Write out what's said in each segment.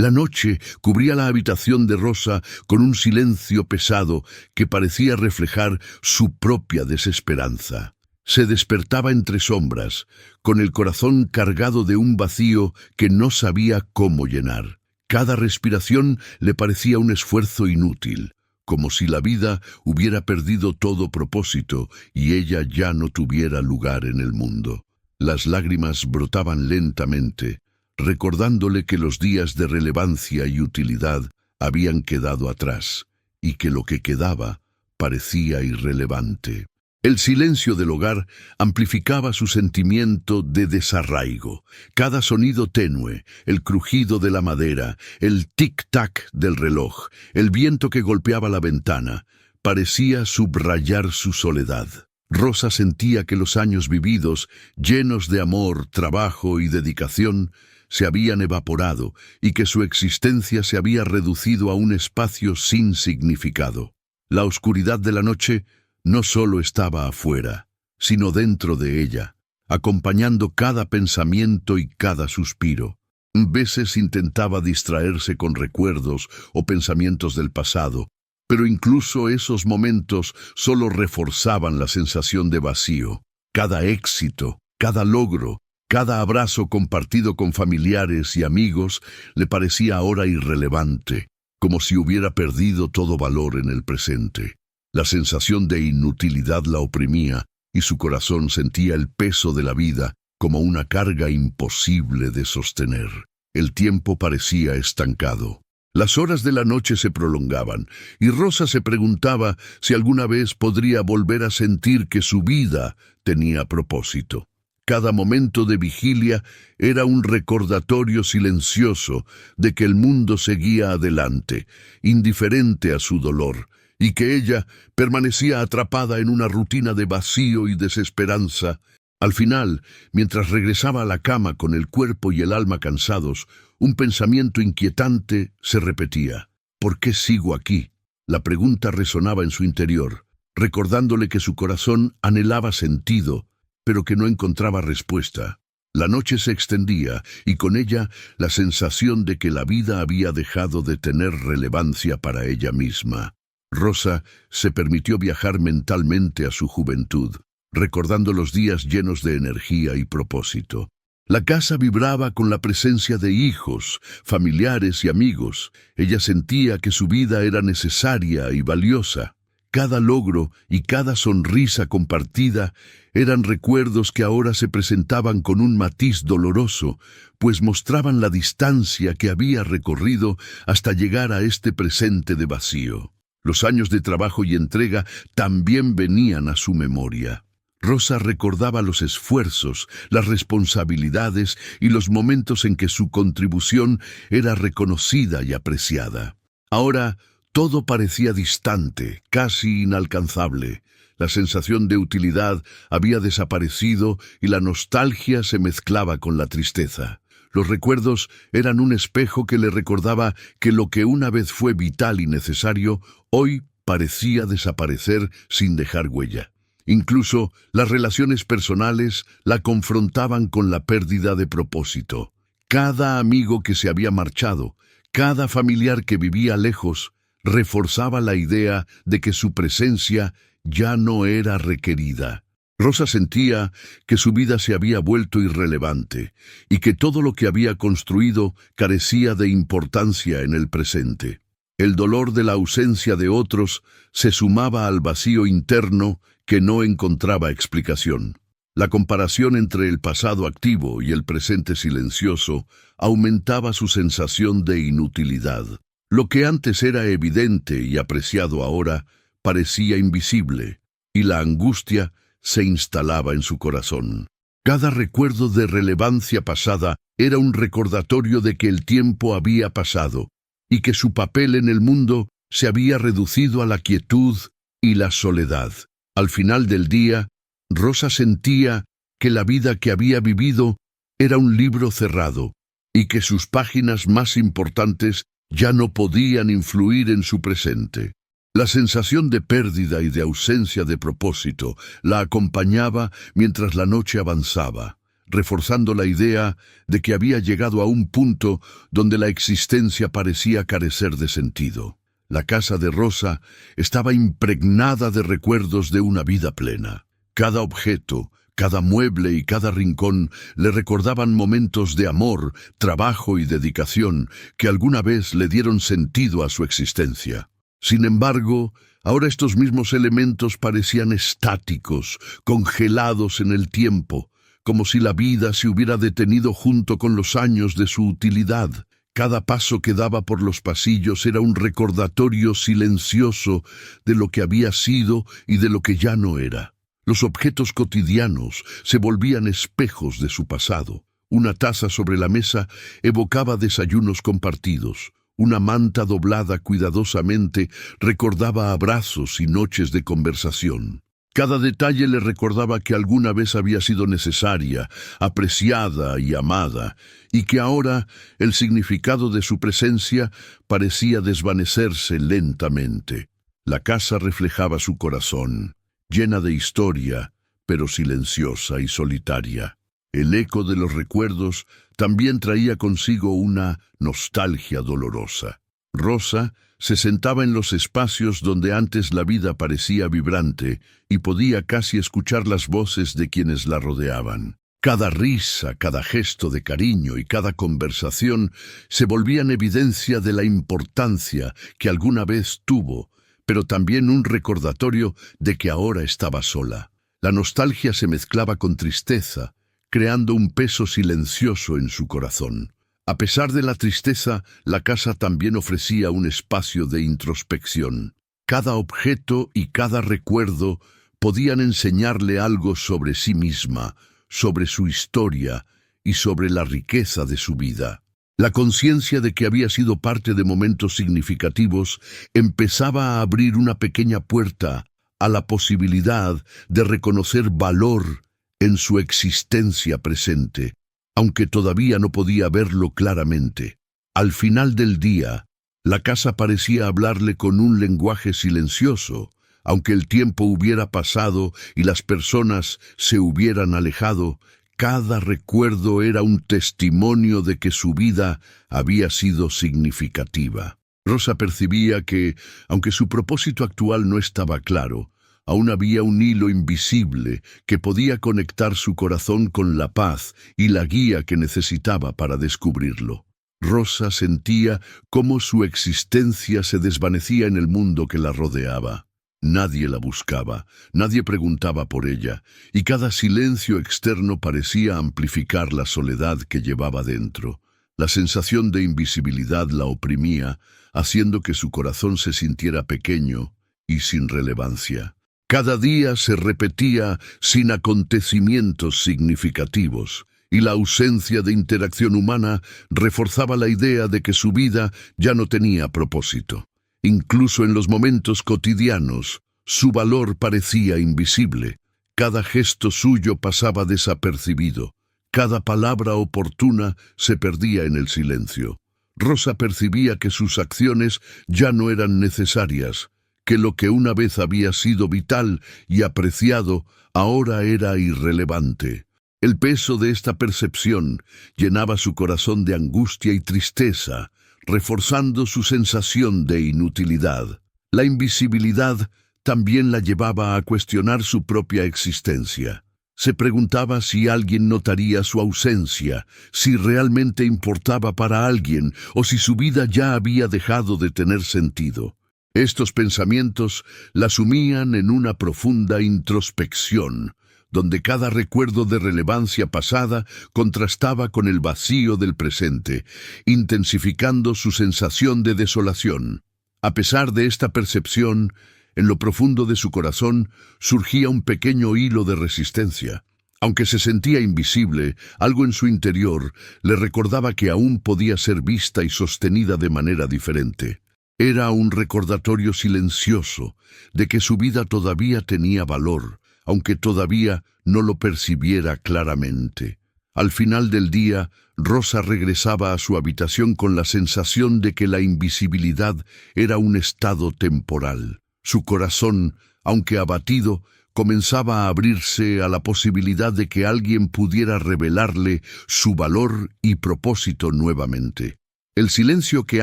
La noche cubría la habitación de Rosa con un silencio pesado que parecía reflejar su propia desesperanza. Se despertaba entre sombras, con el corazón cargado de un vacío que no sabía cómo llenar. Cada respiración le parecía un esfuerzo inútil, como si la vida hubiera perdido todo propósito y ella ya no tuviera lugar en el mundo. Las lágrimas brotaban lentamente, recordándole que los días de relevancia y utilidad habían quedado atrás, y que lo que quedaba parecía irrelevante. El silencio del hogar amplificaba su sentimiento de desarraigo. Cada sonido tenue, el crujido de la madera, el tic-tac del reloj, el viento que golpeaba la ventana, parecía subrayar su soledad. Rosa sentía que los años vividos, llenos de amor, trabajo y dedicación, se habían evaporado y que su existencia se había reducido a un espacio sin significado. La oscuridad de la noche no solo estaba afuera, sino dentro de ella, acompañando cada pensamiento y cada suspiro. Veces intentaba distraerse con recuerdos o pensamientos del pasado, pero incluso esos momentos solo reforzaban la sensación de vacío. Cada éxito, cada logro, cada abrazo compartido con familiares y amigos le parecía ahora irrelevante, como si hubiera perdido todo valor en el presente. La sensación de inutilidad la oprimía y su corazón sentía el peso de la vida como una carga imposible de sostener. El tiempo parecía estancado. Las horas de la noche se prolongaban y Rosa se preguntaba si alguna vez podría volver a sentir que su vida tenía propósito. Cada momento de vigilia era un recordatorio silencioso de que el mundo seguía adelante, indiferente a su dolor, y que ella permanecía atrapada en una rutina de vacío y desesperanza. Al final, mientras regresaba a la cama con el cuerpo y el alma cansados, un pensamiento inquietante se repetía. ¿Por qué sigo aquí? La pregunta resonaba en su interior, recordándole que su corazón anhelaba sentido, pero que no encontraba respuesta. La noche se extendía y con ella la sensación de que la vida había dejado de tener relevancia para ella misma. Rosa se permitió viajar mentalmente a su juventud, recordando los días llenos de energía y propósito. La casa vibraba con la presencia de hijos, familiares y amigos. Ella sentía que su vida era necesaria y valiosa. Cada logro y cada sonrisa compartida eran recuerdos que ahora se presentaban con un matiz doloroso, pues mostraban la distancia que había recorrido hasta llegar a este presente de vacío. Los años de trabajo y entrega también venían a su memoria. Rosa recordaba los esfuerzos, las responsabilidades y los momentos en que su contribución era reconocida y apreciada. Ahora, todo parecía distante, casi inalcanzable. La sensación de utilidad había desaparecido y la nostalgia se mezclaba con la tristeza. Los recuerdos eran un espejo que le recordaba que lo que una vez fue vital y necesario, hoy parecía desaparecer sin dejar huella. Incluso las relaciones personales la confrontaban con la pérdida de propósito. Cada amigo que se había marchado, cada familiar que vivía lejos, reforzaba la idea de que su presencia ya no era requerida. Rosa sentía que su vida se había vuelto irrelevante y que todo lo que había construido carecía de importancia en el presente. El dolor de la ausencia de otros se sumaba al vacío interno que no encontraba explicación. La comparación entre el pasado activo y el presente silencioso aumentaba su sensación de inutilidad. Lo que antes era evidente y apreciado ahora parecía invisible, y la angustia se instalaba en su corazón. Cada recuerdo de relevancia pasada era un recordatorio de que el tiempo había pasado y que su papel en el mundo se había reducido a la quietud y la soledad. Al final del día, Rosa sentía que la vida que había vivido era un libro cerrado y que sus páginas más importantes ya no podían influir en su presente. La sensación de pérdida y de ausencia de propósito la acompañaba mientras la noche avanzaba, reforzando la idea de que había llegado a un punto donde la existencia parecía carecer de sentido. La casa de Rosa estaba impregnada de recuerdos de una vida plena. Cada objeto, cada mueble y cada rincón le recordaban momentos de amor, trabajo y dedicación que alguna vez le dieron sentido a su existencia. Sin embargo, ahora estos mismos elementos parecían estáticos, congelados en el tiempo, como si la vida se hubiera detenido junto con los años de su utilidad. Cada paso que daba por los pasillos era un recordatorio silencioso de lo que había sido y de lo que ya no era. Los objetos cotidianos se volvían espejos de su pasado. Una taza sobre la mesa evocaba desayunos compartidos. Una manta doblada cuidadosamente recordaba abrazos y noches de conversación. Cada detalle le recordaba que alguna vez había sido necesaria, apreciada y amada, y que ahora el significado de su presencia parecía desvanecerse lentamente. La casa reflejaba su corazón, llena de historia, pero silenciosa y solitaria. El eco de los recuerdos también traía consigo una nostalgia dolorosa. Rosa se sentaba en los espacios donde antes la vida parecía vibrante y podía casi escuchar las voces de quienes la rodeaban. Cada risa, cada gesto de cariño y cada conversación se volvían evidencia de la importancia que alguna vez tuvo, pero también un recordatorio de que ahora estaba sola. La nostalgia se mezclaba con tristeza, creando un peso silencioso en su corazón. A pesar de la tristeza, la casa también ofrecía un espacio de introspección. Cada objeto y cada recuerdo podían enseñarle algo sobre sí misma, sobre su historia y sobre la riqueza de su vida. La conciencia de que había sido parte de momentos significativos empezaba a abrir una pequeña puerta a la posibilidad de reconocer valor en su existencia presente, aunque todavía no podía verlo claramente. Al final del día, la casa parecía hablarle con un lenguaje silencioso. Aunque el tiempo hubiera pasado y las personas se hubieran alejado, cada recuerdo era un testimonio de que su vida había sido significativa. Rosa percibía que, aunque su propósito actual no estaba claro, aún había un hilo invisible que podía conectar su corazón con la paz y la guía que necesitaba para descubrirlo. Rosa sentía cómo su existencia se desvanecía en el mundo que la rodeaba. Nadie la buscaba, nadie preguntaba por ella, y cada silencio externo parecía amplificar la soledad que llevaba dentro. La sensación de invisibilidad la oprimía, haciendo que su corazón se sintiera pequeño y sin relevancia. Cada día se repetía sin acontecimientos significativos, y la ausencia de interacción humana reforzaba la idea de que su vida ya no tenía propósito. Incluso en los momentos cotidianos, su valor parecía invisible. Cada gesto suyo pasaba desapercibido. Cada palabra oportuna se perdía en el silencio. Rosa percibía que sus acciones ya no eran necesarias, que lo que una vez había sido vital y apreciado ahora era irrelevante. El peso de esta percepción llenaba su corazón de angustia y tristeza, reforzando su sensación de inutilidad. La invisibilidad también la llevaba a cuestionar su propia existencia. Se preguntaba si alguien notaría su ausencia, si realmente importaba para alguien o si su vida ya había dejado de tener sentido. Estos pensamientos la sumían en una profunda introspección, donde cada recuerdo de relevancia pasada contrastaba con el vacío del presente, intensificando su sensación de desolación. A pesar de esta percepción, en lo profundo de su corazón surgía un pequeño hilo de resistencia. Aunque se sentía invisible, algo en su interior le recordaba que aún podía ser vista y sostenida de manera diferente. Era un recordatorio silencioso de que su vida todavía tenía valor, aunque todavía no lo percibiera claramente. Al final del día, Rosa regresaba a su habitación con la sensación de que la invisibilidad era un estado temporal. Su corazón, aunque abatido, comenzaba a abrirse a la posibilidad de que alguien pudiera revelarle su valor y propósito nuevamente. El silencio que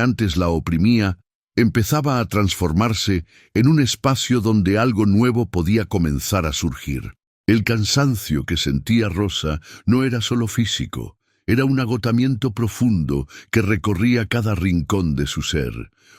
antes la oprimía empezaba a transformarse en un espacio donde algo nuevo podía comenzar a surgir. El cansancio que sentía Rosa no era solo físico, era un agotamiento profundo que recorría cada rincón de su ser.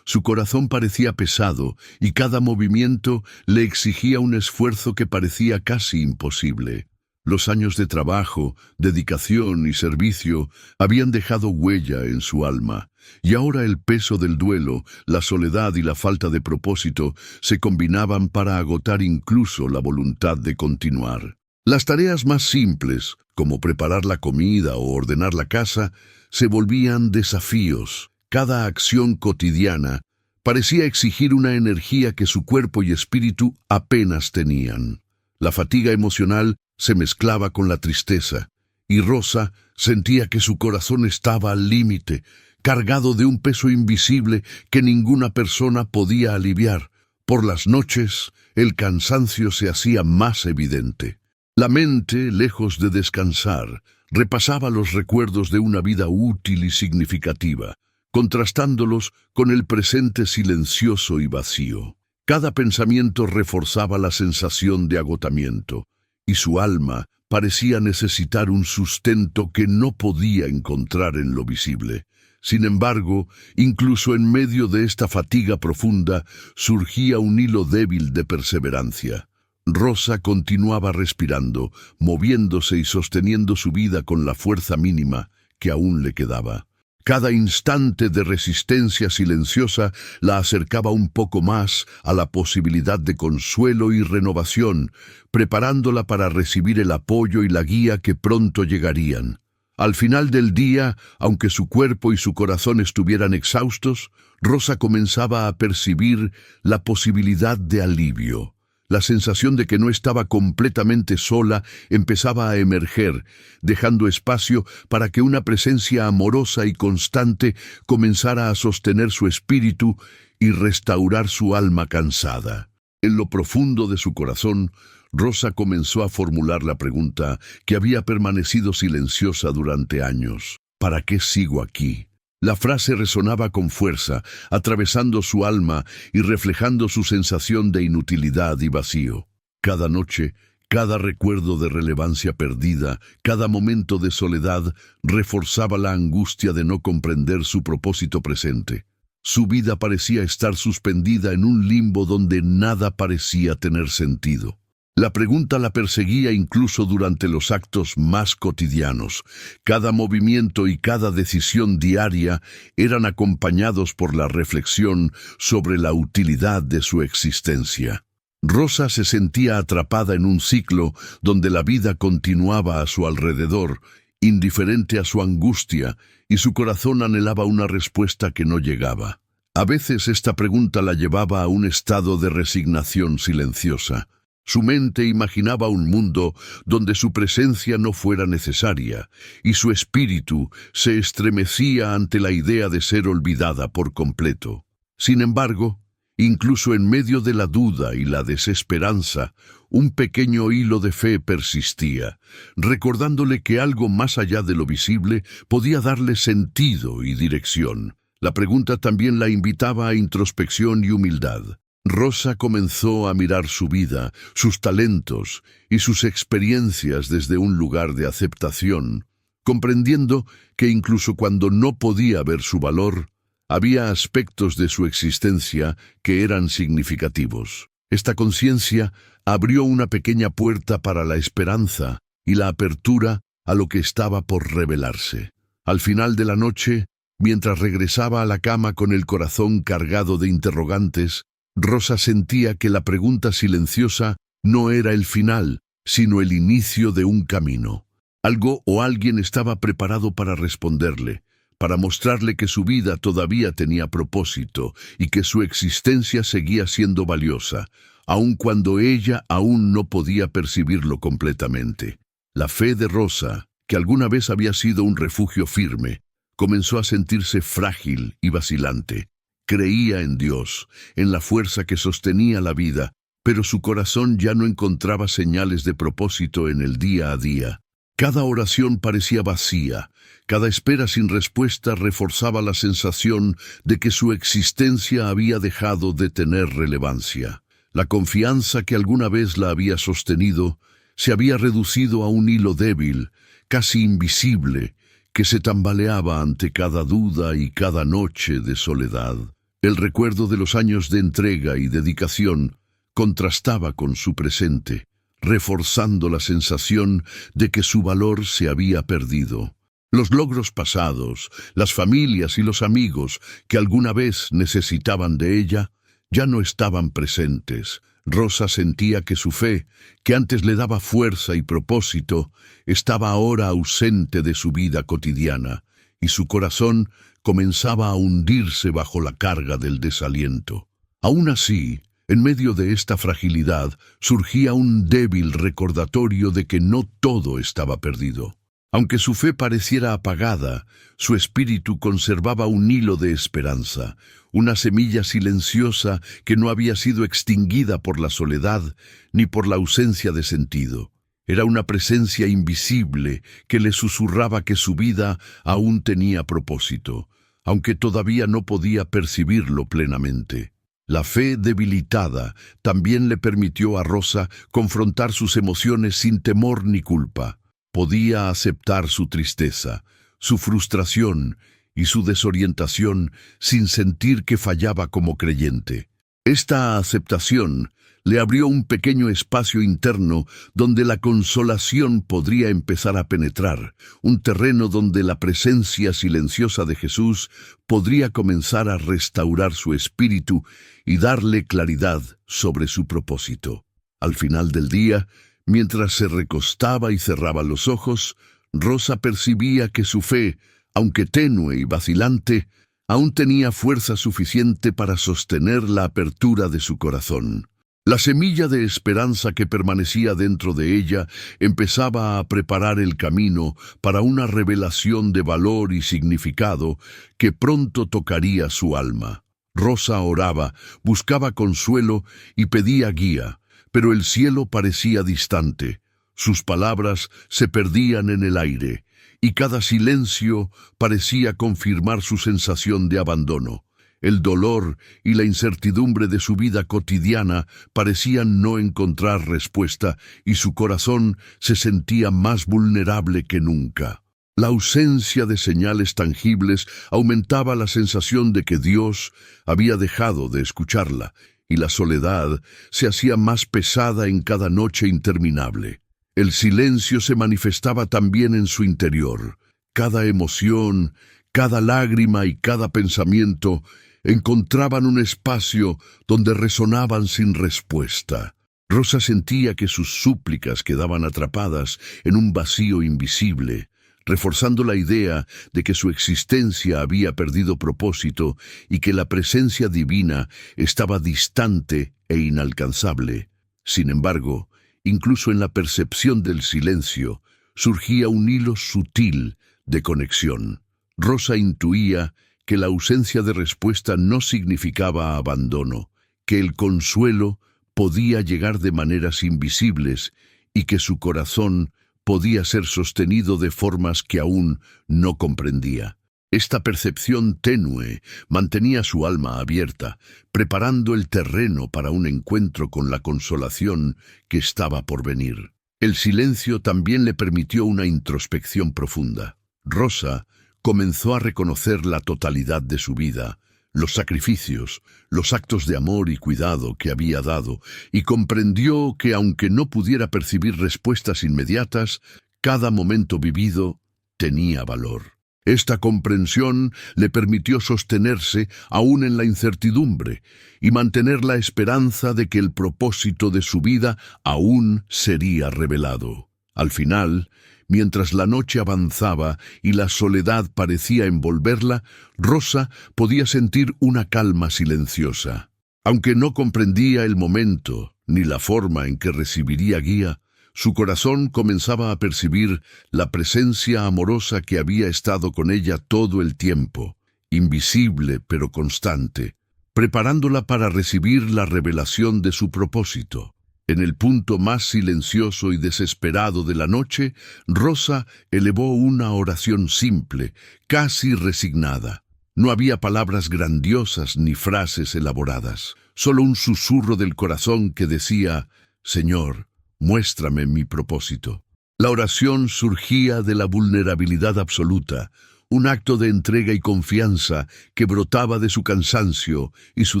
Su corazón parecía pesado y cada movimiento le exigía un esfuerzo que parecía casi imposible. Los años de trabajo, dedicación y servicio habían dejado huella en su alma, y ahora el peso del duelo, la soledad y la falta de propósito se combinaban para agotar incluso la voluntad de continuar. Las tareas más simples, como preparar la comida o ordenar la casa, se volvían desafíos. Cada acción cotidiana parecía exigir una energía que su cuerpo y espíritu apenas tenían. La fatiga emocional se mezclaba con la tristeza, y Rosa sentía que su corazón estaba al límite, cargado de un peso invisible que ninguna persona podía aliviar. Por las noches, el cansancio se hacía más evidente. La mente, lejos de descansar, repasaba los recuerdos de una vida útil y significativa, contrastándolos con el presente silencioso y vacío. Cada pensamiento reforzaba la sensación de agotamiento, y su alma parecía necesitar un sustento que no podía encontrar en lo visible. Sin embargo, incluso en medio de esta fatiga profunda, surgía un hilo débil de perseverancia. Rosa continuaba respirando, moviéndose y sosteniendo su vida con la fuerza mínima que aún le quedaba. Cada instante de resistencia silenciosa la acercaba un poco más a la posibilidad de consuelo y renovación, preparándola para recibir el apoyo y la guía que pronto llegarían. Al final del día, aunque su cuerpo y su corazón estuvieran exhaustos, Rosa comenzaba a percibir la posibilidad de alivio. La sensación de que no estaba completamente sola empezaba a emerger, dejando espacio para que una presencia amorosa y constante comenzara a sostener su espíritu y restaurar su alma cansada. En lo profundo de su corazón, Rosa comenzó a formular la pregunta que había permanecido silenciosa durante años. ¿Para qué sigo aquí? La frase resonaba con fuerza, atravesando su alma y reflejando su sensación de inutilidad y vacío. Cada noche, cada recuerdo de relevancia perdida, cada momento de soledad reforzaba la angustia de no comprender su propósito presente. Su vida parecía estar suspendida en un limbo donde nada parecía tener sentido. La pregunta la perseguía incluso durante los actos más cotidianos. Cada movimiento y cada decisión diaria eran acompañados por la reflexión sobre la utilidad de su existencia. Rosa se sentía atrapada en un ciclo donde la vida continuaba a su alrededor, indiferente a su angustia, y su corazón anhelaba una respuesta que no llegaba. A veces esta pregunta la llevaba a un estado de resignación silenciosa. Su mente imaginaba un mundo donde su presencia no fuera necesaria, y su espíritu se estremecía ante la idea de ser olvidada por completo. Sin embargo, incluso en medio de la duda y la desesperanza, un pequeño hilo de fe persistía, recordándole que algo más allá de lo visible podía darle sentido y dirección. La pregunta también la invitaba a introspección y humildad. Rosa comenzó a mirar su vida, sus talentos y sus experiencias desde un lugar de aceptación, comprendiendo que incluso cuando no podía ver su valor, había aspectos de su existencia que eran significativos. Esta conciencia abrió una pequeña puerta para la esperanza y la apertura a lo que estaba por revelarse. Al final de la noche, mientras regresaba a la cama con el corazón cargado de interrogantes, Rosa sentía que la pregunta silenciosa no era el final, sino el inicio de un camino. Algo o alguien estaba preparado para responderle, para mostrarle que su vida todavía tenía propósito y que su existencia seguía siendo valiosa, aun cuando ella aún no podía percibirlo completamente. La fe de Rosa, que alguna vez había sido un refugio firme, comenzó a sentirse frágil y vacilante. Creía en Dios, en la fuerza que sostenía la vida, pero su corazón ya no encontraba señales de propósito en el día a día. Cada oración parecía vacía, cada espera sin respuesta reforzaba la sensación de que su existencia había dejado de tener relevancia. La confianza que alguna vez la había sostenido se había reducido a un hilo débil, casi invisible, que se tambaleaba ante cada duda y cada noche de soledad. El recuerdo de los años de entrega y dedicación contrastaba con su presente, reforzando la sensación de que su valor se había perdido. Los logros pasados, las familias y los amigos que alguna vez necesitaban de ella, ya no estaban presentes. Rosa sentía que su fe, que antes le daba fuerza y propósito, estaba ahora ausente de su vida cotidiana, y su corazón comenzaba a hundirse bajo la carga del desaliento. Aún así, en medio de esta fragilidad, surgía un débil recordatorio de que no todo estaba perdido. Aunque su fe pareciera apagada, su espíritu conservaba un hilo de esperanza, una semilla silenciosa que no había sido extinguida por la soledad ni por la ausencia de sentido. Era una presencia invisible que le susurraba que su vida aún tenía propósito, aunque todavía no podía percibirlo plenamente. La fe debilitada también le permitió a Rosa confrontar sus emociones sin temor ni culpa. Podía aceptar su tristeza, su frustración y su desorientación sin sentir que fallaba como creyente. Esta aceptación le abrió un pequeño espacio interno donde la consolación podría empezar a penetrar, un terreno donde la presencia silenciosa de Jesús podría comenzar a restaurar su espíritu y darle claridad sobre su propósito. Al final del día, mientras se recostaba y cerraba los ojos, Rosa percibía que su fe, aunque tenue y vacilante, aún tenía fuerza suficiente para sostener la apertura de su corazón. La semilla de esperanza que permanecía dentro de ella empezaba a preparar el camino para una revelación de valor y significado que pronto tocaría su alma. Rosa oraba, buscaba consuelo y pedía guía, pero el cielo parecía distante. Sus palabras se perdían en el aire, y cada silencio parecía confirmar su sensación de abandono. El dolor y la incertidumbre de su vida cotidiana parecían no encontrar respuesta, y su corazón se sentía más vulnerable que nunca. La ausencia de señales tangibles aumentaba la sensación de que Dios había dejado de escucharla, y la soledad se hacía más pesada en cada noche interminable. El silencio se manifestaba también en su interior. Cada emoción, cada lágrima y cada pensamiento encontraban un espacio donde resonaban sin respuesta. Rosa sentía que sus súplicas quedaban atrapadas en un vacío invisible, reforzando la idea de que su existencia había perdido propósito y que la presencia divina estaba distante e inalcanzable. Sin embargo, incluso en la percepción del silencio, surgía un hilo sutil de conexión. Rosa intuía que la ausencia de respuesta no significaba abandono, que el consuelo podía llegar de maneras invisibles y que su corazón podía ser sostenido de formas que aún no comprendía. Esta percepción tenue mantenía su alma abierta, preparando el terreno para un encuentro con la consolación que estaba por venir. El silencio también le permitió una introspección profunda. Rosa comenzó a reconocer la totalidad de su vida, los sacrificios, los actos de amor y cuidado que había dado, y comprendió que aunque no pudiera percibir respuestas inmediatas, cada momento vivido tenía valor. Esta comprensión le permitió sostenerse aún en la incertidumbre y mantener la esperanza de que el propósito de su vida aún sería revelado. Al final, mientras la noche avanzaba y la soledad parecía envolverla, Rosa podía sentir una calma silenciosa. Aunque no comprendía el momento ni la forma en que recibiría guía, su corazón comenzaba a percibir la presencia amorosa que había estado con ella todo el tiempo, invisible pero constante. preparándola para recibir la revelación de su propósito. En el punto más silencioso y desesperado de la noche, Rosa elevó una oración simple, casi resignada. No había palabras grandiosas ni frases elaboradas, solo un susurro del corazón que decía: «Señor, muéstrame mi propósito». La oración surgía de la vulnerabilidad absoluta, un acto de entrega y confianza que brotaba de su cansancio y su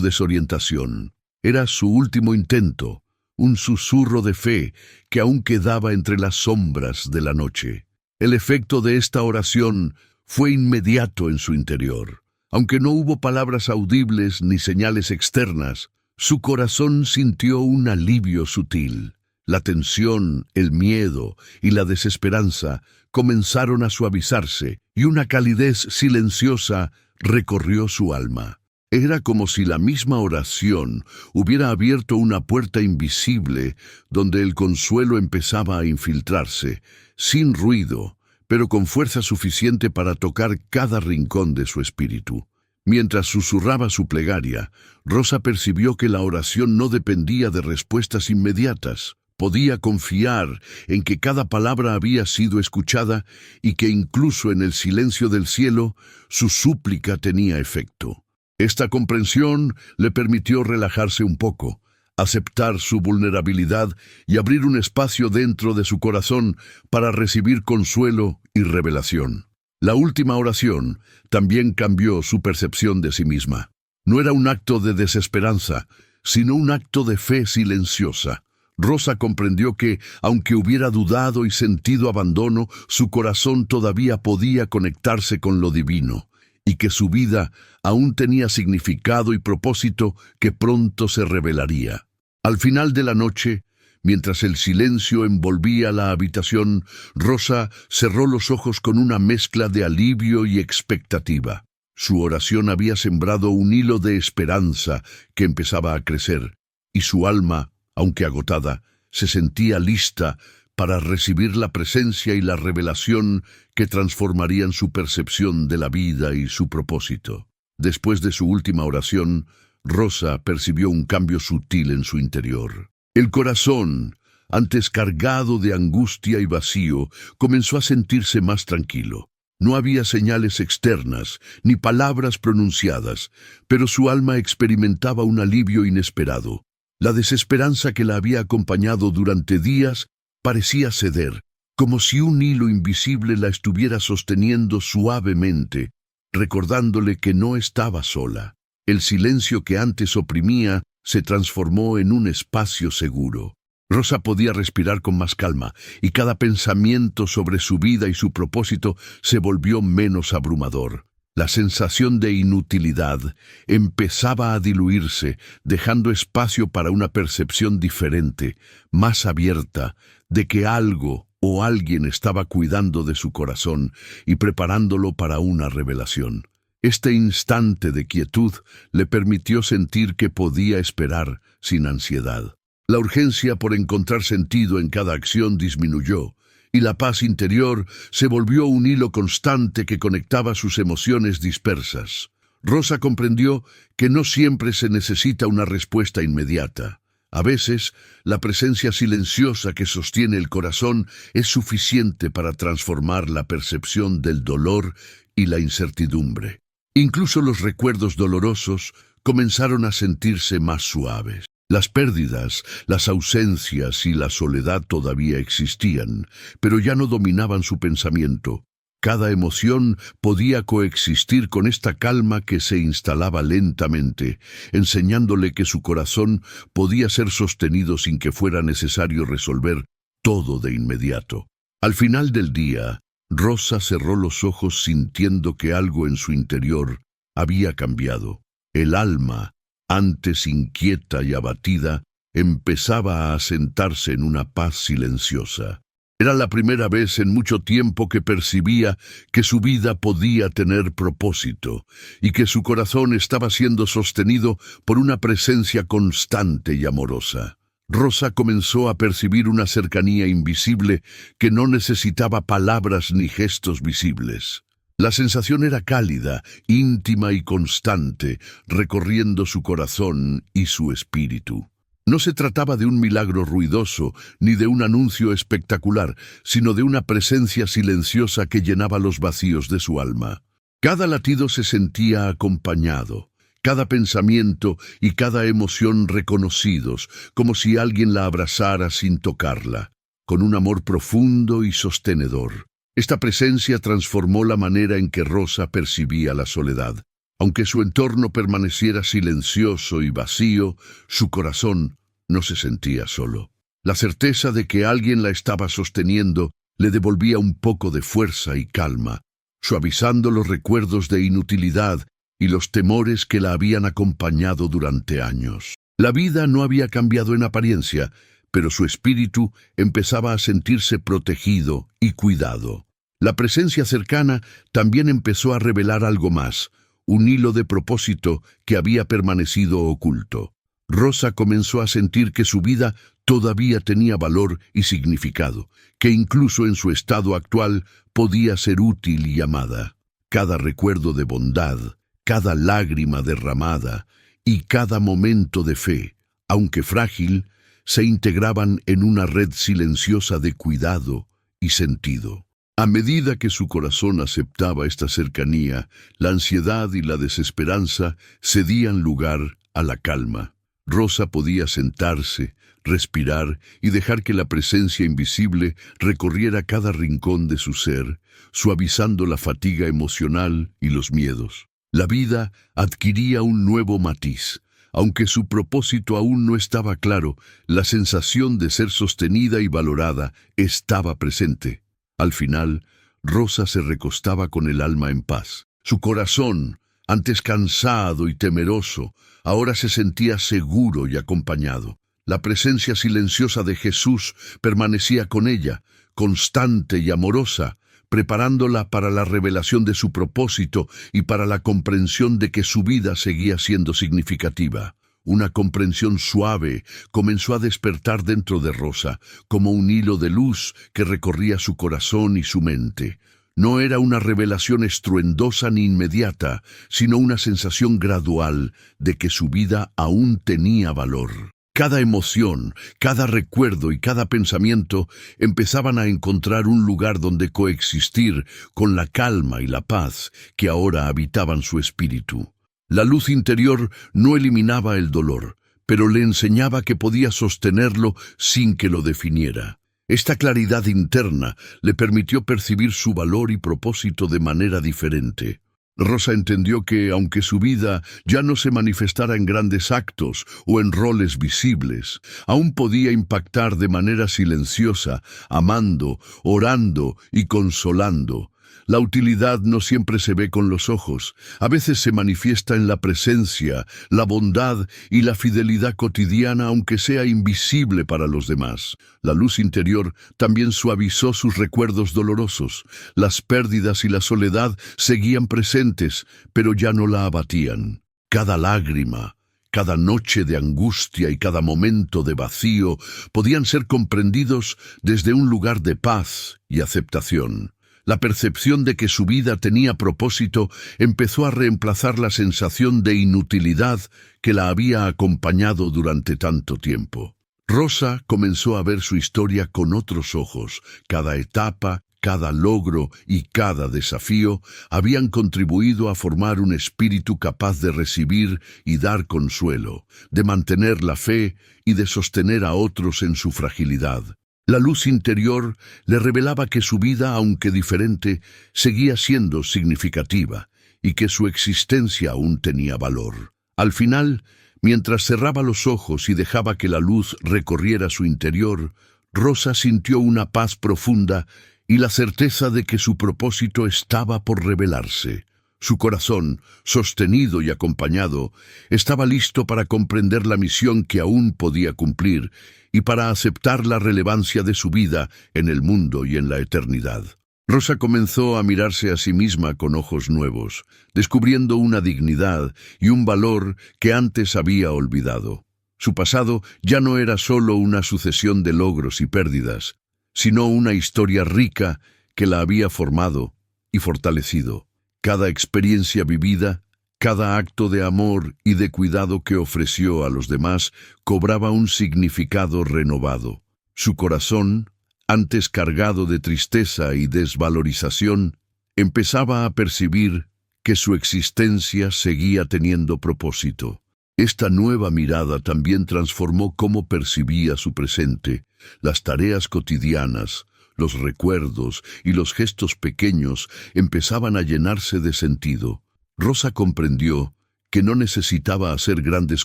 desorientación. Era su último intento, un susurro de fe que aún quedaba entre las sombras de la noche. El efecto de esta oración fue inmediato en su interior. Aunque no hubo palabras audibles ni señales externas, su corazón sintió un alivio sutil. La tensión, el miedo y la desesperanza comenzaron a suavizarse y una calidez silenciosa recorrió su alma. Era como si la misma oración hubiera abierto una puerta invisible donde el consuelo empezaba a infiltrarse, sin ruido, pero con fuerza suficiente para tocar cada rincón de su espíritu. Mientras susurraba su plegaria, Rosa percibió que la oración no dependía de respuestas inmediatas. Podía confiar en que cada palabra había sido escuchada y que incluso en el silencio del cielo, su súplica tenía efecto. Esta comprensión le permitió relajarse un poco, aceptar su vulnerabilidad y abrir un espacio dentro de su corazón para recibir consuelo y revelación. La última oración también cambió su percepción de sí misma. No era un acto de desesperanza, sino un acto de fe silenciosa. Rosa comprendió que, aunque hubiera dudado y sentido abandono, su corazón todavía podía conectarse con lo divino, y que su vida aún tenía significado y propósito que pronto se revelaría. Al final de la noche, mientras el silencio envolvía la habitación, Rosa cerró los ojos con una mezcla de alivio y expectativa. Su oración había sembrado un hilo de esperanza que empezaba a crecer, y su alma, aunque agotada, se sentía lista para recibir la presencia y la revelación que transformarían su percepción de la vida y su propósito. Después de su última oración, Rosa percibió un cambio sutil en su interior. El corazón, antes cargado de angustia y vacío, comenzó a sentirse más tranquilo. No había señales externas, ni palabras pronunciadas, pero su alma experimentaba un alivio inesperado. La desesperanza que la había acompañado durante días parecía ceder, como si un hilo invisible la estuviera sosteniendo suavemente, recordándole que no estaba sola. El silencio que antes oprimía se transformó en un espacio seguro. Rosa podía respirar con más calma, y cada pensamiento sobre su vida y su propósito se volvió menos abrumador. La sensación de inutilidad empezaba a diluirse, dejando espacio para una percepción diferente, más abierta, de que algo o alguien estaba cuidando de su corazón y preparándolo para una revelación. Este instante de quietud le permitió sentir que podía esperar sin ansiedad. La urgencia por encontrar sentido en cada acción disminuyó, y la paz interior se volvió un hilo constante que conectaba sus emociones dispersas. Rosa comprendió que no siempre se necesita una respuesta inmediata. A veces, la presencia silenciosa que sostiene el corazón es suficiente para transformar la percepción del dolor y la incertidumbre. Incluso los recuerdos dolorosos comenzaron a sentirse más suaves. Las pérdidas, las ausencias y la soledad todavía existían, pero ya no dominaban su pensamiento. Cada emoción podía coexistir con esta calma que se instalaba lentamente, enseñándole que su corazón podía ser sostenido sin que fuera necesario resolver todo de inmediato. Al final del día, Rosa cerró los ojos sintiendo que algo en su interior había cambiado. El alma, antes inquieta y abatida, empezaba a asentarse en una paz silenciosa. Era la primera vez en mucho tiempo que percibía que su vida podía tener propósito y que su corazón estaba siendo sostenido por una presencia constante y amorosa. Rosa comenzó a percibir una cercanía invisible que no necesitaba palabras ni gestos visibles. La sensación era cálida, íntima y constante, recorriendo su corazón y su espíritu. No se trataba de un milagro ruidoso, ni de un anuncio espectacular, sino de una presencia silenciosa que llenaba los vacíos de su alma. Cada latido se sentía acompañado, cada pensamiento y cada emoción reconocidos, como si alguien la abrazara sin tocarla, con un amor profundo y sostenedor. Esta presencia transformó la manera en que Rosa percibía la soledad. Aunque su entorno permaneciera silencioso y vacío, su corazón no se sentía solo. La certeza de que alguien la estaba sosteniendo le devolvía un poco de fuerza y calma, suavizando los recuerdos de inutilidad y los temores que la habían acompañado durante años. La vida no había cambiado en apariencia, pero su espíritu empezaba a sentirse protegido y cuidado. La presencia cercana también empezó a revelar algo más, un hilo de propósito que había permanecido oculto. Rosa comenzó a sentir que su vida todavía tenía valor y significado, que incluso en su estado actual podía ser útil y amada. Cada recuerdo de bondad, cada lágrima derramada y cada momento de fe, aunque frágil, se integraban en una red silenciosa de cuidado y sentido. A medida que su corazón aceptaba esta cercanía, la ansiedad y la desesperanza cedían lugar a la calma. Rosa podía sentarse, respirar y dejar que la presencia invisible recorriera cada rincón de su ser, suavizando la fatiga emocional y los miedos. La vida adquiría un nuevo matiz. Aunque su propósito aún no estaba claro, la sensación de ser sostenida y valorada estaba presente. Al final, Rosa se recostaba con el alma en paz. Su corazón, antes cansado y temeroso, ahora se sentía seguro y acompañado. La presencia silenciosa de Jesús permanecía con ella, constante y amorosa, preparándola para la revelación de su propósito y para la comprensión de que su vida seguía siendo significativa. Una comprensión suave comenzó a despertar dentro de Rosa, como un hilo de luz que recorría su corazón y su mente. No era una revelación estruendosa ni inmediata, sino una sensación gradual de que su vida aún tenía valor. Cada emoción, cada recuerdo y cada pensamiento empezaban a encontrar un lugar donde coexistir con la calma y la paz que ahora habitaban su espíritu. La luz interior no eliminaba el dolor, pero le enseñaba que podía sostenerlo sin que lo definiera. Esta claridad interna le permitió percibir su valor y propósito de manera diferente. Rosa entendió que, aunque su vida ya no se manifestara en grandes actos o en roles visibles, aún podía impactar de manera silenciosa, amando, orando y consolando. La utilidad no siempre se ve con los ojos, a veces se manifiesta en la presencia, la bondad y la fidelidad cotidiana, aunque sea invisible para los demás. La luz interior también suavizó sus recuerdos dolorosos. Las pérdidas y la soledad seguían presentes, pero ya no la abatían. Cada lágrima, cada noche de angustia y cada momento de vacío podían ser comprendidos desde un lugar de paz y aceptación. La percepción de que su vida tenía propósito empezó a reemplazar la sensación de inutilidad que la había acompañado durante tanto tiempo. Rosa comenzó a ver su historia con otros ojos. Cada etapa, cada logro y cada desafío habían contribuido a formar un espíritu capaz de recibir y dar consuelo, de mantener la fe y de sostener a otros en su fragilidad. La luz interior le revelaba que su vida, aunque diferente, seguía siendo significativa y que su existencia aún tenía valor. Al final, mientras cerraba los ojos y dejaba que la luz recorriera su interior, Rosa sintió una paz profunda y la certeza de que su propósito estaba por revelarse. Su corazón, sostenido y acompañado, estaba listo para comprender la misión que aún podía cumplir y para aceptar la relevancia de su vida en el mundo y en la eternidad. Rosa comenzó a mirarse a sí misma con ojos nuevos, descubriendo una dignidad y un valor que antes había olvidado. Su pasado ya no era solo una sucesión de logros y pérdidas, sino una historia rica que la había formado y fortalecido. Cada experiencia vivida, cada acto de amor y de cuidado que ofreció a los demás cobraba un significado renovado. Su corazón, antes cargado de tristeza y desvalorización, empezaba a percibir que su existencia seguía teniendo propósito. Esta nueva mirada también transformó cómo percibía su presente, las tareas cotidianas, los recuerdos y los gestos pequeños empezaban a llenarse de sentido. Rosa comprendió que no necesitaba hacer grandes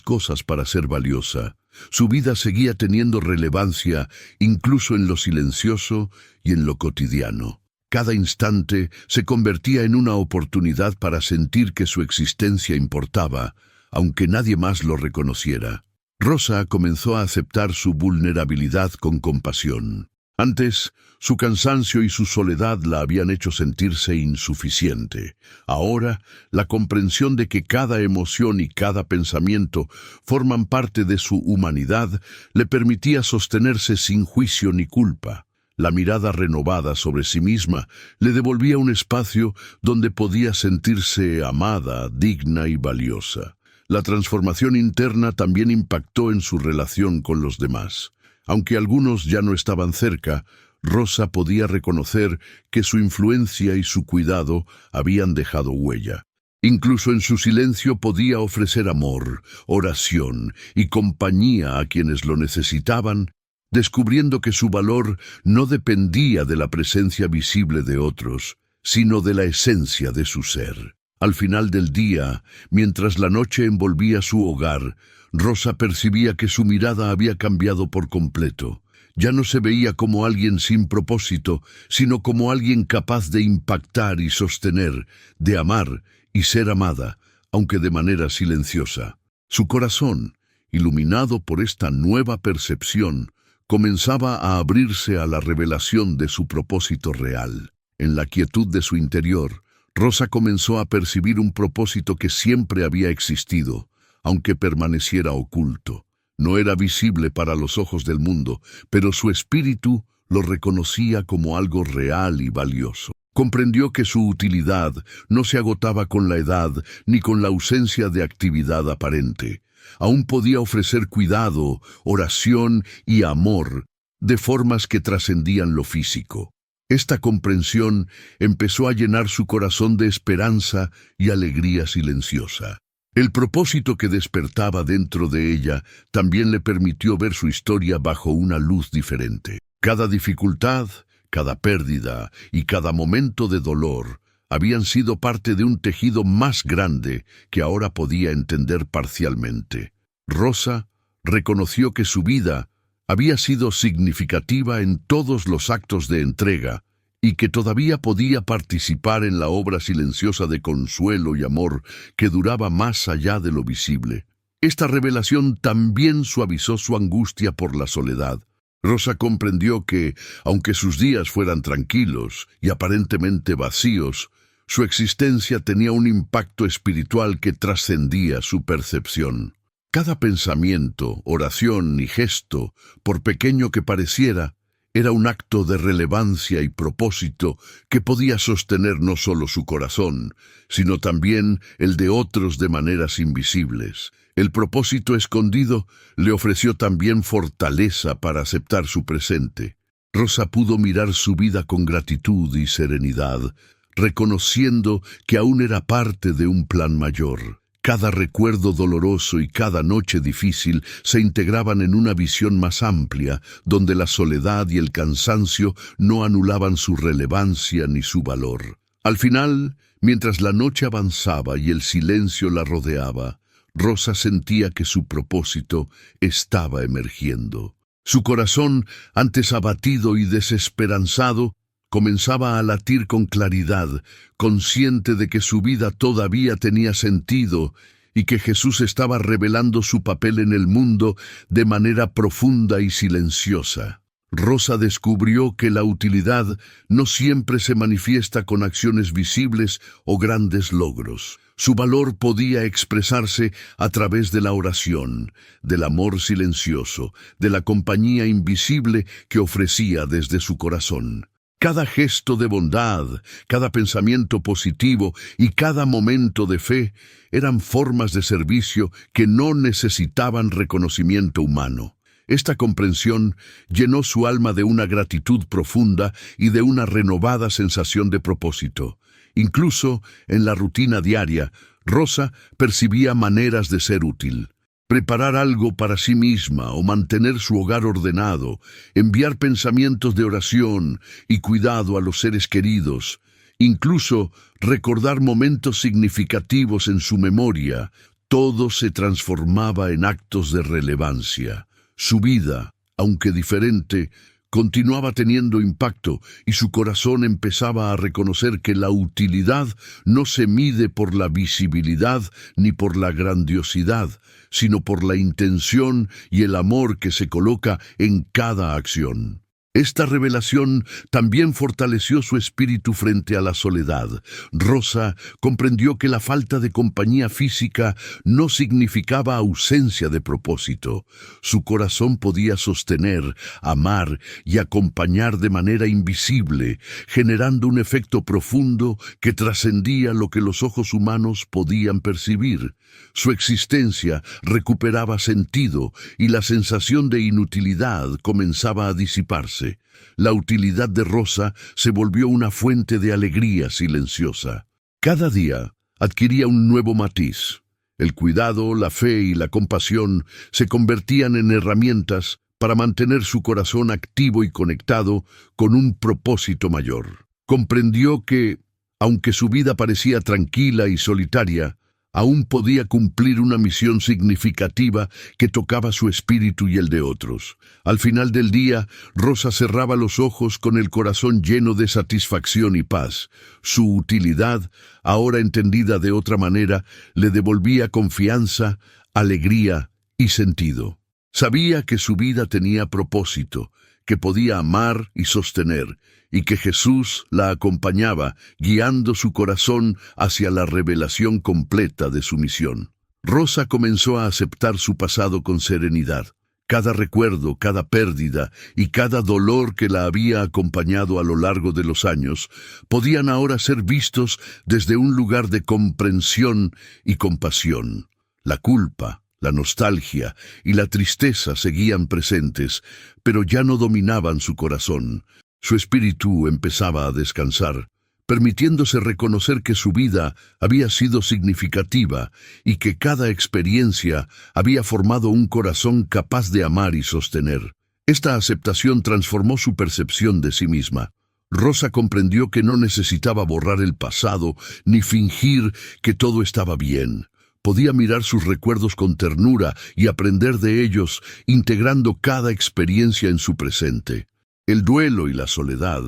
cosas para ser valiosa. Su vida seguía teniendo relevancia incluso en lo silencioso y en lo cotidiano. Cada instante se convertía en una oportunidad para sentir que su existencia importaba, aunque nadie más lo reconociera. Rosa comenzó a aceptar su vulnerabilidad con compasión. Antes, su cansancio y su soledad la habían hecho sentirse insuficiente. Ahora, la comprensión de que cada emoción y cada pensamiento forman parte de su humanidad le permitía sostenerse sin juicio ni culpa. La mirada renovada sobre sí misma le devolvía un espacio donde podía sentirse amada, digna y valiosa. La transformación interna también impactó en su relación con los demás. Aunque algunos ya no estaban cerca, Rosa podía reconocer que su influencia y su cuidado habían dejado huella. Incluso en su silencio podía ofrecer amor, oración y compañía a quienes lo necesitaban, descubriendo que su valor no dependía de la presencia visible de otros, sino de la esencia de su ser. Al final del día, mientras la noche envolvía su hogar, Rosa percibía que su mirada había cambiado por completo. Ya no se veía como alguien sin propósito, sino como alguien capaz de impactar y sostener, de amar y ser amada, aunque de manera silenciosa. Su corazón, iluminado por esta nueva percepción, comenzaba a abrirse a la revelación de su propósito real. En la quietud de su interior, Rosa comenzó a percibir un propósito que siempre había existido, aunque permaneciera oculto. No era visible para los ojos del mundo, pero su espíritu lo reconocía como algo real y valioso. Comprendió que su utilidad no se agotaba con la edad ni con la ausencia de actividad aparente. Aún podía ofrecer cuidado, oración y amor de formas que trascendían lo físico. Esta comprensión empezó a llenar su corazón de esperanza y alegría silenciosa. El propósito que despertaba dentro de ella también le permitió ver su historia bajo una luz diferente. Cada dificultad, cada pérdida y cada momento de dolor habían sido parte de un tejido más grande que ahora podía entender parcialmente. Rosa reconoció que su vida había sido significativa en todos los actos de entrega y que todavía podía participar en la obra silenciosa de consuelo y amor que duraba más allá de lo visible. Esta revelación también suavizó su angustia por la soledad. Rosa comprendió que, aunque sus días fueran tranquilos y aparentemente vacíos, su existencia tenía un impacto espiritual que trascendía su percepción. Cada pensamiento, oración y gesto, por pequeño que pareciera, era un acto de relevancia y propósito que podía sostener no solo su corazón, sino también el de otros de maneras invisibles. El propósito escondido le ofreció también fortaleza para aceptar su presente. Rosa pudo mirar su vida con gratitud y serenidad, reconociendo que aún era parte de un plan mayor. Cada recuerdo doloroso y cada noche difícil se integraban en una visión más amplia, donde la soledad y el cansancio no anulaban su relevancia ni su valor. Al final, mientras la noche avanzaba y el silencio la rodeaba, Rosa sentía que su propósito estaba emergiendo. Su corazón, antes abatido y desesperanzado, comenzaba a latir con claridad, consciente de que su vida todavía tenía sentido y que Jesús estaba revelando su papel en el mundo de manera profunda y silenciosa. Rosa descubrió que la utilidad no siempre se manifiesta con acciones visibles o grandes logros. Su valor podía expresarse a través de la oración, del amor silencioso, de la compañía invisible que ofrecía desde su corazón. Cada gesto de bondad, cada pensamiento positivo y cada momento de fe eran formas de servicio que no necesitaban reconocimiento humano. Esta comprensión llenó su alma de una gratitud profunda y de una renovada sensación de propósito. Incluso en la rutina diaria, Rosa percibía maneras de ser útil. Preparar algo para sí misma o mantener su hogar ordenado, enviar pensamientos de oración y cuidado a los seres queridos, incluso recordar momentos significativos en su memoria, todo se transformaba en actos de relevancia. Su vida, aunque diferente, continuaba teniendo impacto y su corazón empezaba a reconocer que la utilidad no se mide por la visibilidad ni por la grandiosidad, sino por la intención y el amor que se coloca en cada acción. Esta revelación también fortaleció su espíritu frente a la soledad. Rosa comprendió que la falta de compañía física no significaba ausencia de propósito. Su corazón podía sostener, amar y acompañar de manera invisible, generando un efecto profundo que trascendía lo que los ojos humanos podían percibir. Su existencia recuperaba sentido y la sensación de inutilidad comenzaba a disiparse. La utilidad de Rosa se volvió una fuente de alegría silenciosa. Cada día adquiría un nuevo matiz. El cuidado, la fe y la compasión se convertían en herramientas para mantener su corazón activo y conectado con un propósito mayor. Comprendió que, aunque su vida parecía tranquila y solitaria, aún podía cumplir una misión significativa que tocaba su espíritu y el de otros. Al final del día, Rosa cerraba los ojos con el corazón lleno de satisfacción y paz. Su utilidad, ahora entendida de otra manera, le devolvía confianza, alegría y sentido. Sabía que su vida tenía propósito, que podía amar y sostener, y que Jesús la acompañaba, guiando su corazón hacia la revelación completa de su misión. Rosa comenzó a aceptar su pasado con serenidad. Cada recuerdo, cada pérdida y cada dolor que la había acompañado a lo largo de los años podían ahora ser vistos desde un lugar de comprensión y compasión. La culpa, la nostalgia y la tristeza seguían presentes, pero ya no dominaban su corazón. Su espíritu empezaba a descansar, permitiéndose reconocer que su vida había sido significativa y que cada experiencia había formado un corazón capaz de amar y sostener. Esta aceptación transformó su percepción de sí misma. Rosa comprendió que no necesitaba borrar el pasado ni fingir que todo estaba bien. Podía mirar sus recuerdos con ternura y aprender de ellos, integrando cada experiencia en su presente. El duelo y la soledad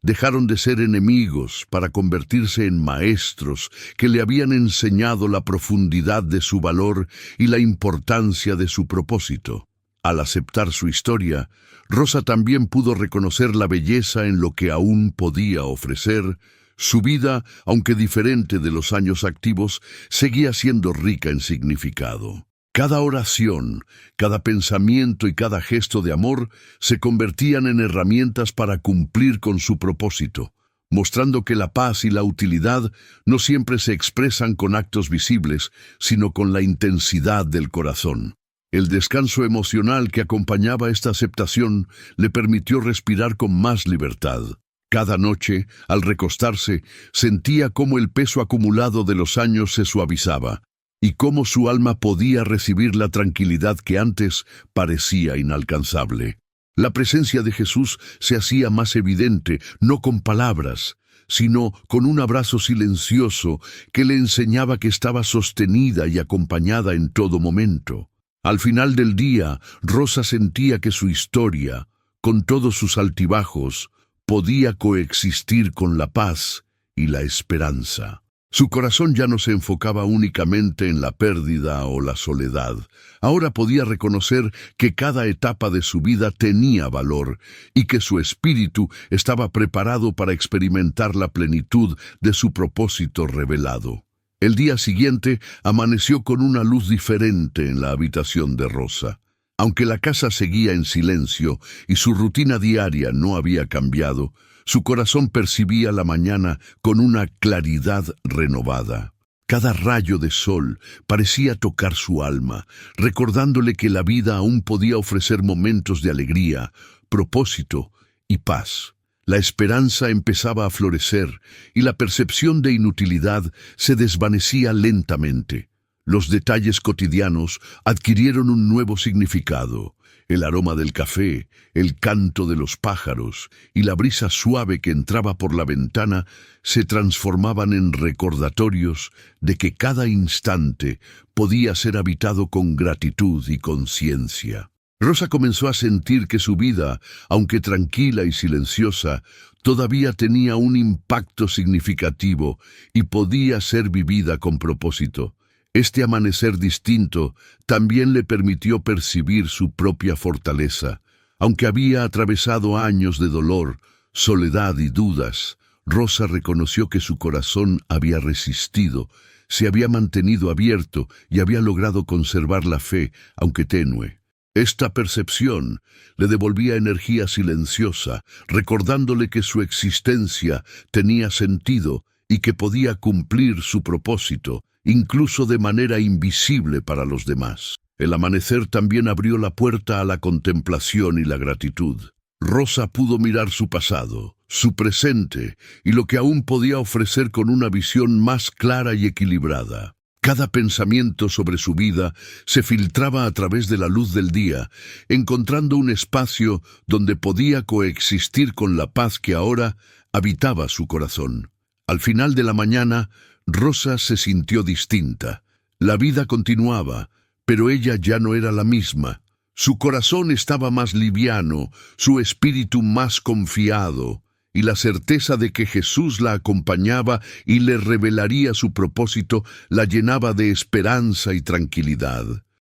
dejaron de ser enemigos para convertirse en maestros que le habían enseñado la profundidad de su valor y la importancia de su propósito. Al aceptar su historia, Rosa también pudo reconocer la belleza en lo que aún podía ofrecer. Su vida, aunque diferente de los años activos, seguía siendo rica en significado. Cada oración, cada pensamiento y cada gesto de amor se convertían en herramientas para cumplir con su propósito, mostrando que la paz y la utilidad no siempre se expresan con actos visibles, sino con la intensidad del corazón. El descanso emocional que acompañaba esta aceptación le permitió respirar con más libertad. Cada noche, al recostarse, sentía cómo el peso acumulado de los años se suavizaba, y cómo su alma podía recibir la tranquilidad que antes parecía inalcanzable. La presencia de Jesús se hacía más evidente, no con palabras, sino con un abrazo silencioso que le enseñaba que estaba sostenida y acompañada en todo momento. Al final del día, Rosa sentía que su historia, con todos sus altibajos, podía coexistir con la paz y la esperanza. Su corazón ya no se enfocaba únicamente en la pérdida o la soledad. Ahora podía reconocer que cada etapa de su vida tenía valor y que su espíritu estaba preparado para experimentar la plenitud de su propósito revelado. El día siguiente amaneció con una luz diferente en la habitación de Rosa. Aunque la casa seguía en silencio y su rutina diaria no había cambiado, su corazón percibía la mañana con una claridad renovada. Cada rayo de sol parecía tocar su alma, recordándole que la vida aún podía ofrecer momentos de alegría, propósito y paz. La esperanza empezaba a florecer y la percepción de inutilidad se desvanecía lentamente. Los detalles cotidianos adquirieron un nuevo significado. El aroma del café, el canto de los pájaros y la brisa suave que entraba por la ventana se transformaban en recordatorios de que cada instante podía ser habitado con gratitud y conciencia. Rosa comenzó a sentir que su vida, aunque tranquila y silenciosa, todavía tenía un impacto significativo y podía ser vivida con propósito. Este amanecer distinto también le permitió percibir su propia fortaleza. Aunque había atravesado años de dolor, soledad y dudas, Rosa reconoció que su corazón había resistido, se había mantenido abierto y había logrado conservar la fe, aunque tenue. Esta percepción le devolvía energía silenciosa, recordándole que su existencia tenía sentido y que podía cumplir su propósito, incluso de manera invisible para los demás. El amanecer también abrió la puerta a la contemplación y la gratitud. Rosa pudo mirar su pasado, su presente y lo que aún podía ofrecer con una visión más clara y equilibrada. Cada pensamiento sobre su vida se filtraba a través de la luz del día, encontrando un espacio donde podía coexistir con la paz que ahora habitaba su corazón. Al final de la mañana, Rosa se sintió distinta. La vida continuaba, pero ella ya no era la misma. Su corazón estaba más liviano, su espíritu más confiado, y la certeza de que Jesús la acompañaba y le revelaría su propósito la llenaba de esperanza y tranquilidad.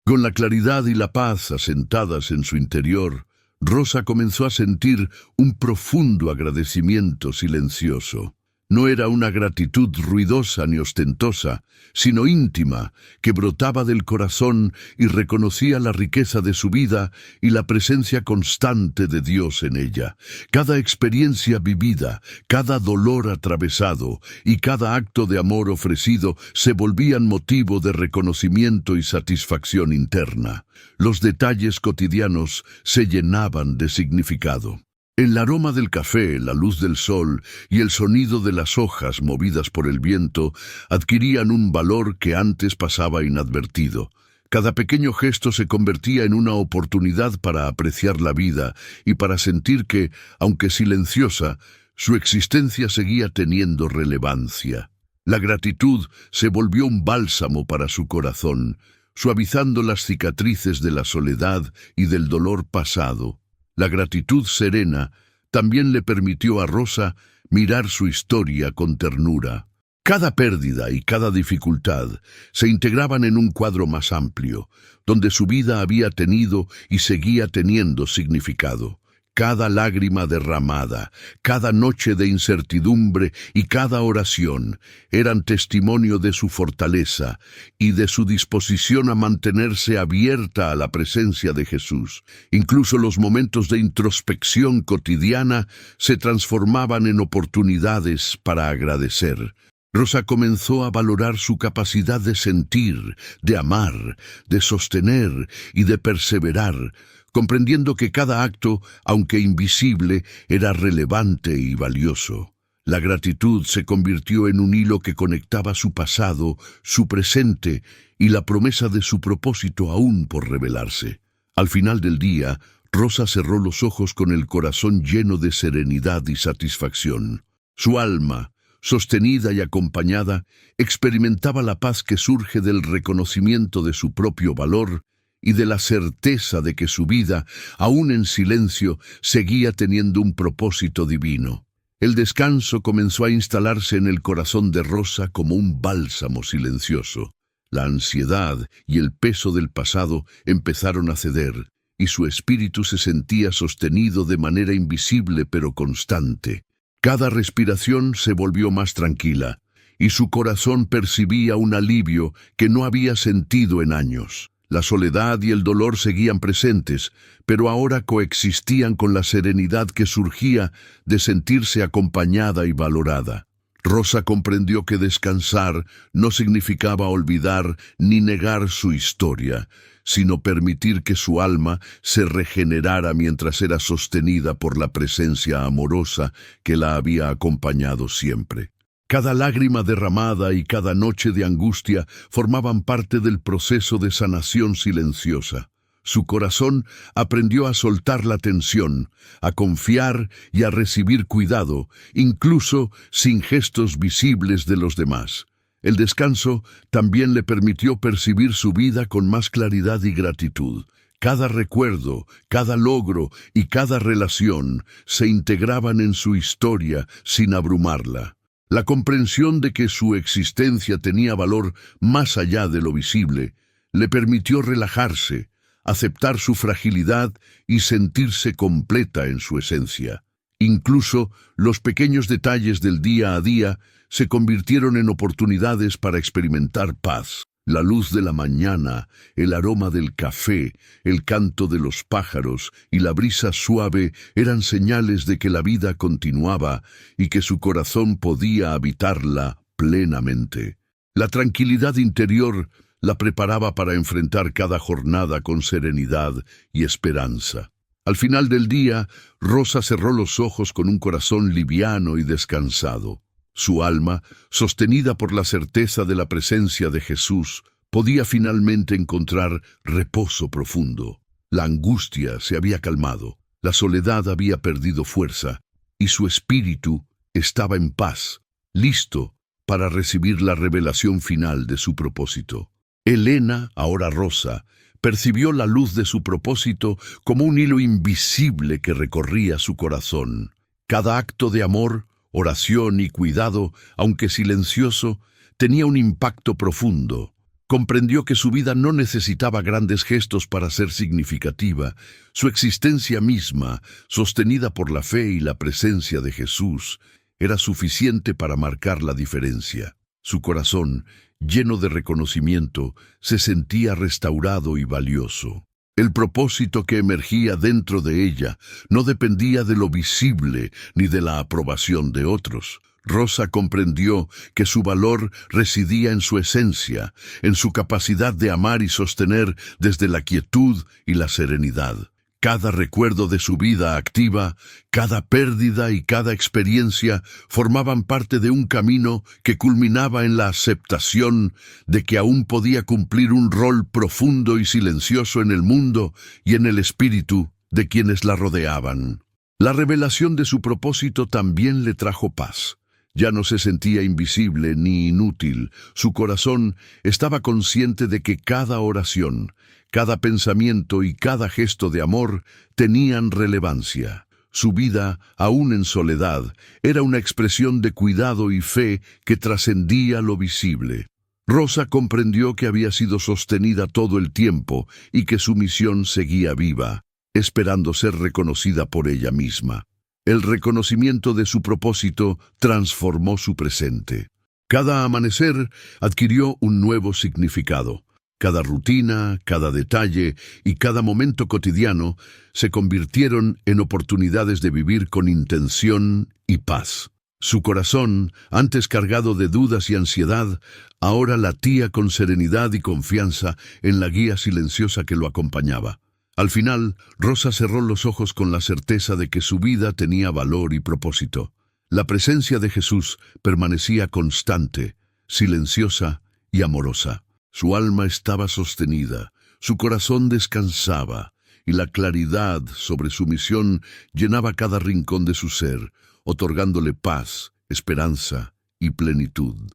Con la claridad y la paz asentadas en su interior, Rosa comenzó a sentir un profundo agradecimiento silencioso. No era una gratitud ruidosa ni ostentosa, sino íntima, que brotaba del corazón y reconocía la riqueza de su vida y la presencia constante de Dios en ella. Cada experiencia vivida, cada dolor atravesado y cada acto de amor ofrecido se volvían motivo de reconocimiento y satisfacción interna. Los detalles cotidianos se llenaban de significado. El aroma del café, la luz del sol y el sonido de las hojas movidas por el viento adquirían un valor que antes pasaba inadvertido. Cada pequeño gesto se convertía en una oportunidad para apreciar la vida y para sentir que, aunque silenciosa, su existencia seguía teniendo relevancia. La gratitud se volvió un bálsamo para su corazón, suavizando las cicatrices de la soledad y del dolor pasado. La gratitud serena también le permitió a Rosa mirar su historia con ternura. Cada pérdida y cada dificultad se integraban en un cuadro más amplio, donde su vida había tenido y seguía teniendo significado. Cada lágrima derramada, cada noche de incertidumbre y cada oración eran testimonio de su fortaleza y de su disposición a mantenerse abierta a la presencia de Jesús. Incluso los momentos de introspección cotidiana se transformaban en oportunidades para agradecer. Rosa comenzó a valorar su capacidad de sentir, de amar, de sostener y de perseverar, comprendiendo que cada acto, aunque invisible, era relevante y valioso. La gratitud se convirtió en un hilo que conectaba su pasado, su presente y la promesa de su propósito aún por revelarse. Al final del día, Rosa cerró los ojos con el corazón lleno de serenidad y satisfacción. Su alma, sostenida y acompañada, experimentaba la paz que surge del reconocimiento de su propio valor y de la certeza de que su vida, aún en silencio, seguía teniendo un propósito divino. El descanso comenzó a instalarse en el corazón de Rosa como un bálsamo silencioso. La ansiedad y el peso del pasado empezaron a ceder, y su espíritu se sentía sostenido de manera invisible pero constante. Cada respiración se volvió más tranquila, y su corazón percibía un alivio que no había sentido en años. La soledad y el dolor seguían presentes, pero ahora coexistían con la serenidad que surgía de sentirse acompañada y valorada. Rosa comprendió que descansar no significaba olvidar ni negar su historia, sino permitir que su alma se regenerara mientras era sostenida por la presencia amorosa que la había acompañado siempre. Cada lágrima derramada y cada noche de angustia formaban parte del proceso de sanación silenciosa. Su corazón aprendió a soltar la tensión, a confiar y a recibir cuidado, incluso sin gestos visibles de los demás. El descanso también le permitió percibir su vida con más claridad y gratitud. Cada recuerdo, cada logro y cada relación se integraban en su historia sin abrumarla. La comprensión de que su existencia tenía valor más allá de lo visible le permitió relajarse, aceptar su fragilidad y sentirse completa en su esencia. Incluso los pequeños detalles del día a día se convirtieron en oportunidades para experimentar paz. La luz de la mañana, el aroma del café, el canto de los pájaros y la brisa suave eran señales de que la vida continuaba y que su corazón podía habitarla plenamente. La tranquilidad interior la preparaba para enfrentar cada jornada con serenidad y esperanza. Al final del día, Rosa cerró los ojos con un corazón liviano y descansado. Su alma, sostenida por la certeza de la presencia de Jesús, podía finalmente encontrar reposo profundo. La angustia se había calmado, la soledad había perdido fuerza, y su espíritu estaba en paz, listo para recibir la revelación final de su propósito. Elena, ahora Rosa, percibió la luz de su propósito como un hilo invisible que recorría su corazón. Cada acto de amor, oración y cuidado, aunque silencioso, tenía un impacto profundo. Comprendió que su vida no necesitaba grandes gestos para ser significativa. Su existencia misma, sostenida por la fe y la presencia de Jesús, era suficiente para marcar la diferencia. Su corazón, lleno de reconocimiento, se sentía restaurado y valioso. El propósito que emergía dentro de ella no dependía de lo visible ni de la aprobación de otros. Rosa comprendió que su valor residía en su esencia, en su capacidad de amar y sostener desde la quietud y la serenidad. Cada recuerdo de su vida activa, cada pérdida y cada experiencia formaban parte de un camino que culminaba en la aceptación de que aún podía cumplir un rol profundo y silencioso en el mundo y en el espíritu de quienes la rodeaban. La revelación de su propósito también le trajo paz. Ya no se sentía invisible ni inútil. Su corazón estaba consciente de que cada oración, cada pensamiento y cada gesto de amor tenían relevancia. Su vida, aún en soledad, era una expresión de cuidado y fe que trascendía lo visible. Rosa comprendió que había sido sostenida todo el tiempo y que su misión seguía viva, esperando ser reconocida por ella misma. El reconocimiento de su propósito transformó su presente. Cada amanecer adquirió un nuevo significado. Cada rutina, cada detalle y cada momento cotidiano se convirtieron en oportunidades de vivir con intención y paz. Su corazón, antes cargado de dudas y ansiedad, ahora latía con serenidad y confianza en la guía silenciosa que lo acompañaba. Al final, Rosa cerró los ojos con la certeza de que su vida tenía valor y propósito. La presencia de Jesús permanecía constante, silenciosa y amorosa. Su alma estaba sostenida, su corazón descansaba, y la claridad sobre su misión llenaba cada rincón de su ser, otorgándole paz, esperanza y plenitud.